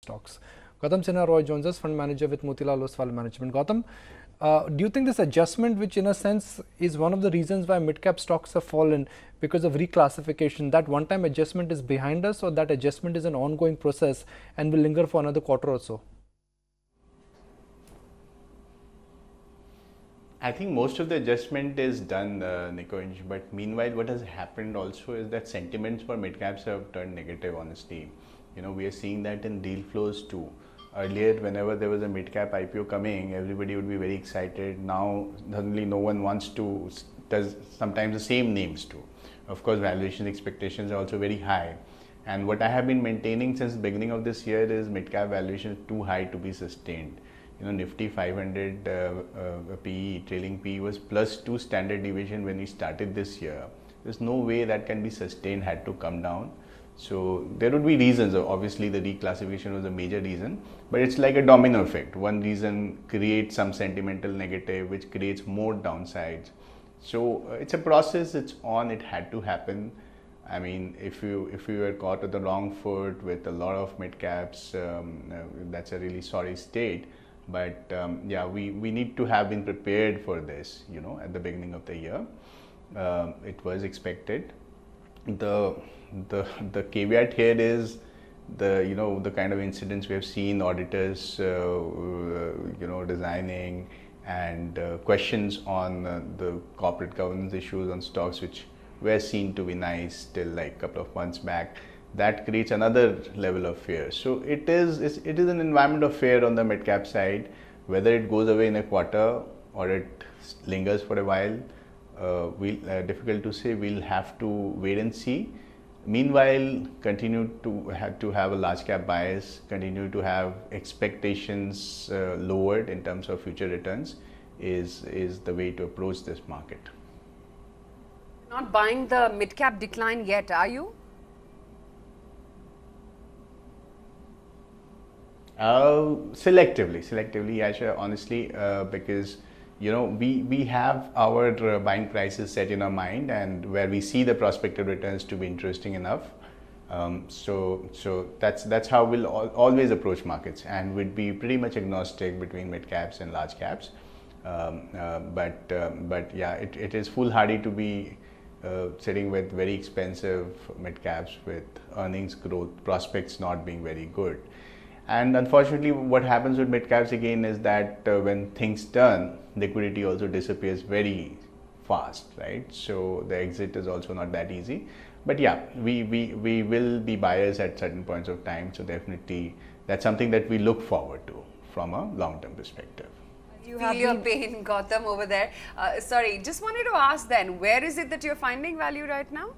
stocks. Gautam Sinha Roy joins us, fund manager with Motilal Oswal Management. Gautam, do you think this adjustment, which in a sense is one of the reasons why mid-cap stocks have fallen because of reclassification, that one-time adjustment is behind us, or that adjustment is an ongoing process and will linger for another quarter or so? I think most of the adjustment is done, Nikunj, but meanwhile what has happened also is that sentiments for mid-caps have turned negative, honestly. We are seeing that in deal flows too. Earlier, whenever there was a mid-cap IPO coming, everybody would be very excited. Now, suddenly no one wants to, does sometimes the same names too. Of course, valuation expectations are also very high. And what I have been maintaining since the beginning of this year is mid-cap valuation is too high to be sustained. Nifty 500 PE, trailing PE was +2 standard deviation when we started this year. There's no way that can be sustained, had to come down. So there would be reasons. Obviously the reclassification was a major reason, but it's like a domino effect. One reason creates some sentimental negative, which creates more downsides. So it's a process, it's on, it had to happen. I mean, if you were caught with the wrong foot with a lot of mid caps, that's a really sorry state. But yeah, we need to have been prepared for this, at the beginning of the year. It was expected. The caveat here is the kind of incidents we have seen, auditors, designing, and questions on the corporate governance issues on stocks, which were seen to be nice till like a couple of months back. That creates another level of fear. So it is an environment of fear on the mid-cap side. Whether it goes away in a quarter or it lingers for a while, difficult to say. We'll have to wait and see. Meanwhile, continue to have a large cap bias, continue to have expectations lowered in terms of future returns is the way to approach this market. Not buying the mid-cap decline yet, are you? Selectively, Asha, honestly, because we have our buying prices set in our mind, and where we see the prospective returns to be interesting enough. So that's how we'll always approach markets, and we'd be pretty much agnostic between mid caps and large caps. But yeah, it is foolhardy to be sitting with very expensive mid caps with earnings growth prospects not being very good. And unfortunately, what happens with mid caps again is that when things turn, liquidity also disappears very fast, right? So the exit is also not that easy. But yeah, we will be buyers at certain points of time. So definitely, that's something that we look forward to from a long-term perspective. You feel your pain, Gautam, over there. Sorry, just wanted to ask then, where is it that you're finding value right now?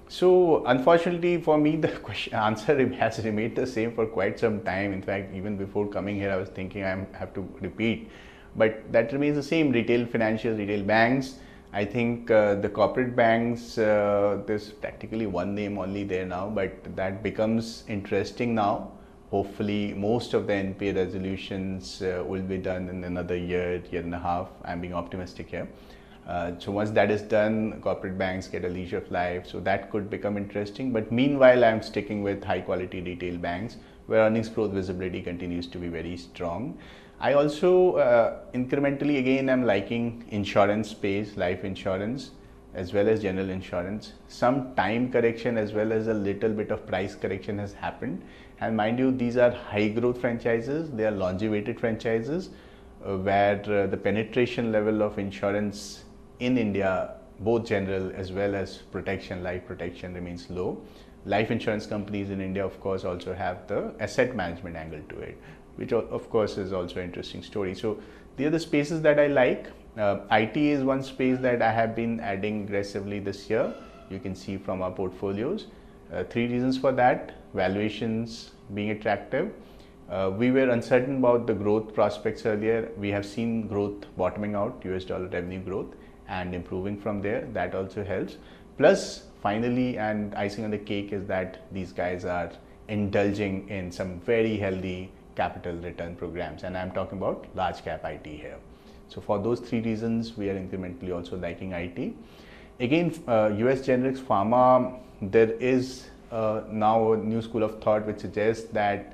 So unfortunately for me, the answer has remained the same for quite some time. In fact, even before coming here, I was thinking I have to repeat, but that remains the same. Retail financials, retail banks. I think the corporate banks, there's practically one name only there now, but that becomes interesting now. Hopefully most of the NPA resolutions will be done in another year and a half. I'm being optimistic here. So once that is done, corporate banks get a leash of life, so that could become interesting. But meanwhile, I'm sticking with high quality retail banks where earnings growth visibility continues to be very strong. I also incrementally again I'm liking insurance space, life insurance as well as general insurance. Some time correction as well as a little bit of price correction has happened, and mind you, these are high growth franchises, they are longevated franchises where the penetration level of insurance in India, both general as well as protection, life protection, remains low. Life insurance companies in India, of course, also have the asset management angle to it, which of course is also an interesting story. So these are the spaces that I like. IT is one space that I have been adding aggressively this year. You can see from our portfolios. Three reasons for that: valuations being attractive. We were uncertain about the growth prospects earlier. We have seen growth bottoming out, US dollar revenue growth, and improving from there. That also helps. Plus, finally, and icing on the cake is that these guys are indulging in some very healthy capital return programs, and I'm talking about large cap IT here. So for those three reasons, we are incrementally also liking IT. Again, US generics pharma, there is now a new school of thought which suggests that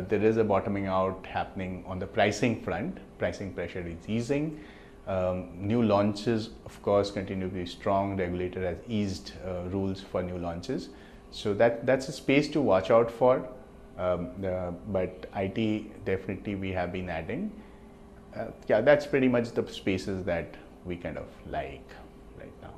there is a bottoming out happening on the pricing front. Pricing pressure is easing. New launches, of course, continue to be strong. Regulator has eased rules for new launches. So that's a space to watch out for. But IT definitely we have been adding. Yeah, that's pretty much the spaces that we kind of like right now.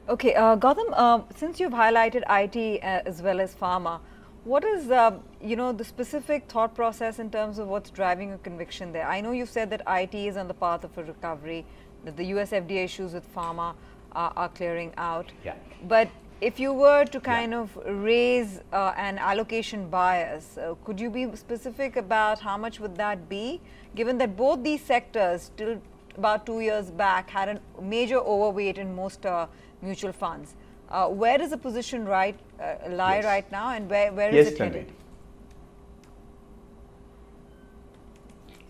Okay, Gautam, since you've highlighted IT as well as pharma, what is the specific thought process in terms of what's driving your conviction there? I know you've said that IT is on the path of a recovery, that the US FDA issues with pharma are clearing out. Yeah. But if you were to kind of raise an allocation bias, could you be specific about how much would that be, given that both these sectors till about 2 years back had a major overweight in most mutual funds? Where does the position lie right now, and where is it headed?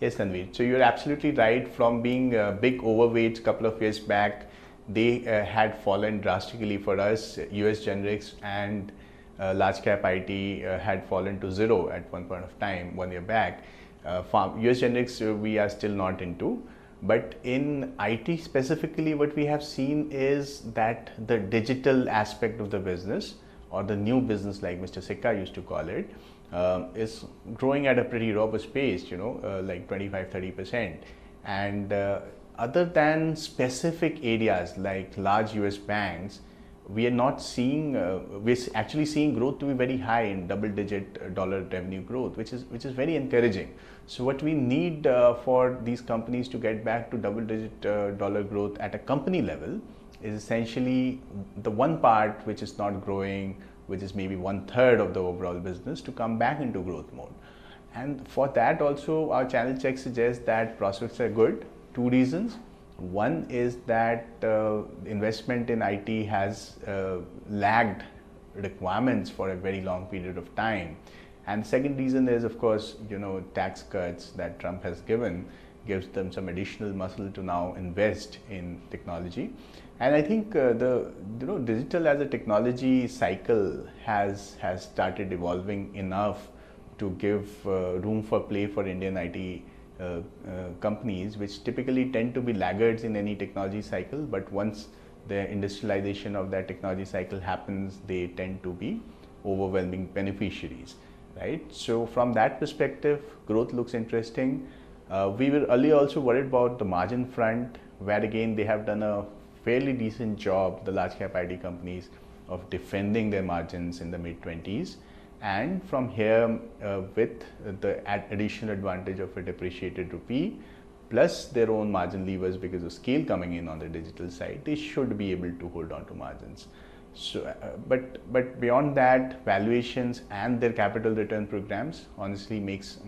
Yes, Tanveer. So you're absolutely right. From being big overweights a couple of years back, they had fallen drastically for us. US generics and large cap IT had fallen to zero at one point of time, 1 year back. US generics we are still not into. But in IT specifically, what we have seen is that the digital aspect of the business, or the new business like Mr. Sikka used to call it, is growing at a pretty robust pace, like 25-30%. And other than specific areas like large US banks, we are not seeing, we're actually seeing growth to be very high in double-digit dollar revenue growth, which is very encouraging. So what we need for these companies to get back to double-digit dollar growth at a company level is essentially the one part which is not growing, which is maybe 1/3 of the overall business, to come back into growth mode. And for that also, our channel checks suggest that prospects are good. Two reasons. One is that investment in IT has lagged requirements for a very long period of time. And the second reason is, of course, tax cuts that Trump has gives them some additional muscle to now invest in technology. And I think digital as a technology cycle has started evolving enough to give room for play for Indian IT companies, which typically tend to be laggards in any technology cycle, but once the industrialization of that technology cycle happens, they tend to be overwhelming beneficiaries, right? So from that perspective, growth looks interesting. We were earlier also worried about the margin front, where again they have done a fairly decent job, the large cap IT companies, of defending their margins in the mid-20s. And from here, with the additional advantage of a depreciated rupee, plus their own margin levers because of scale coming in on the digital side, they should be able to hold on to margins. So, but beyond that, valuations and their capital return programs honestly makes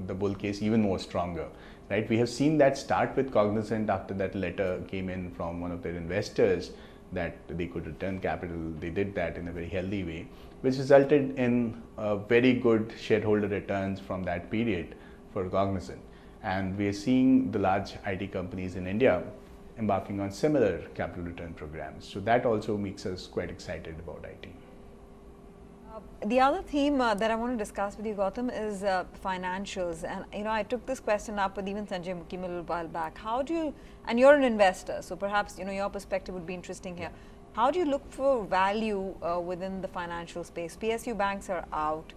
the bull case even more stronger, right? We have seen that start with Cognizant after that letter came in from one of their investors that they could return capital. They did that in a very healthy way, which resulted in very good shareholder returns from that period for Cognizant. And we are seeing the large IT companies in India embarking on similar capital return programs. So that also makes us quite excited about IT. The other theme that I want to discuss with you, Gautam, is financials. And I took this question up with even Sanjay Mukim a little while back. How do you, and you're an investor, so perhaps your perspective would be interesting here. How do you look for value within the financial space? PSU banks are out.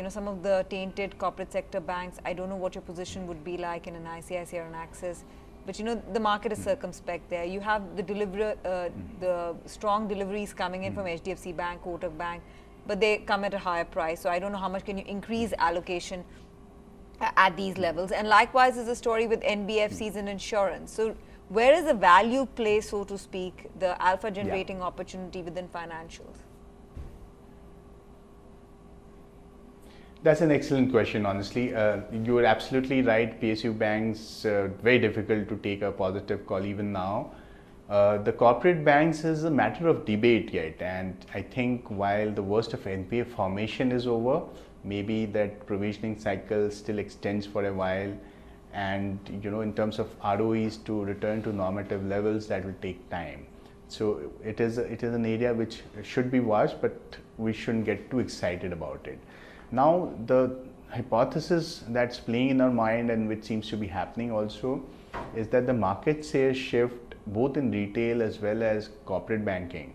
Some of the tainted corporate sector banks, I don't know what your position would be like in an ICICI or an Axis, but the market is circumspect there. You have the strong deliveries coming in from HDFC Bank, Kotak Bank, but they come at a higher price. So I don't know how much can you increase allocation at these levels. And likewise is the story with NBFCs and insurance. So where is the value play, so to speak, the alpha generating opportunity within financials? That's an excellent question, honestly. You are absolutely right. PSU banks, very difficult to take a positive call even now. The corporate banks is a matter of debate yet. And I think while the worst of NPA formation is over, maybe that provisioning cycle still extends for a while. And in terms of ROEs to return to normative levels, that will take time. So it is an area which should be watched, but we shouldn't get too excited about it. Now the hypothesis that's playing in our mind and which seems to be happening also is that the market share shift both in retail as well as corporate banking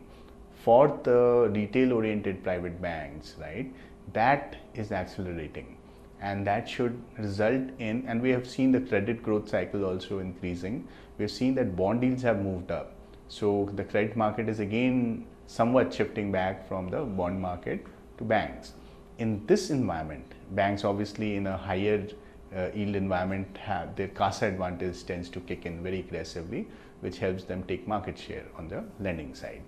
for the retail oriented private banks, right, that is accelerating, and that should result in, and we have seen the credit growth cycle also increasing. We have seen that bond yields have moved up, so the credit market is again somewhat shifting back from the bond market to banks. In this environment, banks obviously in a higher yield environment have their CASA advantage tends to kick in very aggressively, which helps them take market share on the lending side.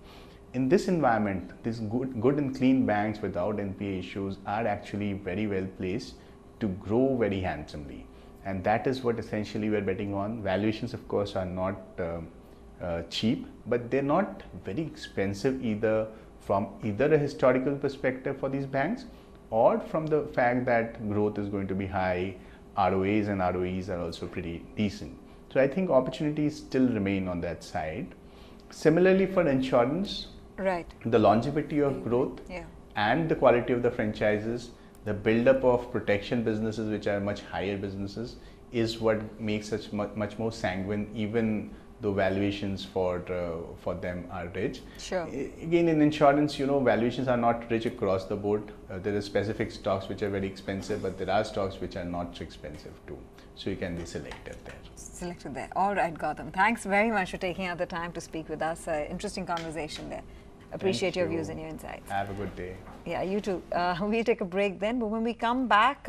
In this environment, these good and clean banks without NPA issues are actually very well placed to grow very handsomely, and that is what essentially we're betting on. Valuations of course are not cheap, but they're not very expensive either, from either a historical perspective for these banks or from the fact that growth is going to be high. ROAs and ROEs are also pretty decent. So I think opportunities still remain on that side. Similarly for insurance, right, the longevity of growth and the quality of the franchises, the build-up of protection businesses, which are much higher businesses, is what makes us much more sanguine, even though valuations for them are rich. Sure. Again, in insurance, valuations are not rich across the board. There are specific stocks which are very expensive, but there are stocks which are not so expensive too. So you can be selective there. Selected there. All right, Gautam. Thanks very much for taking out the time to speak with us. Interesting conversation there. Appreciate your views and your insights. Have a good day. Yeah, you too. We'll take a break then, but when we come back,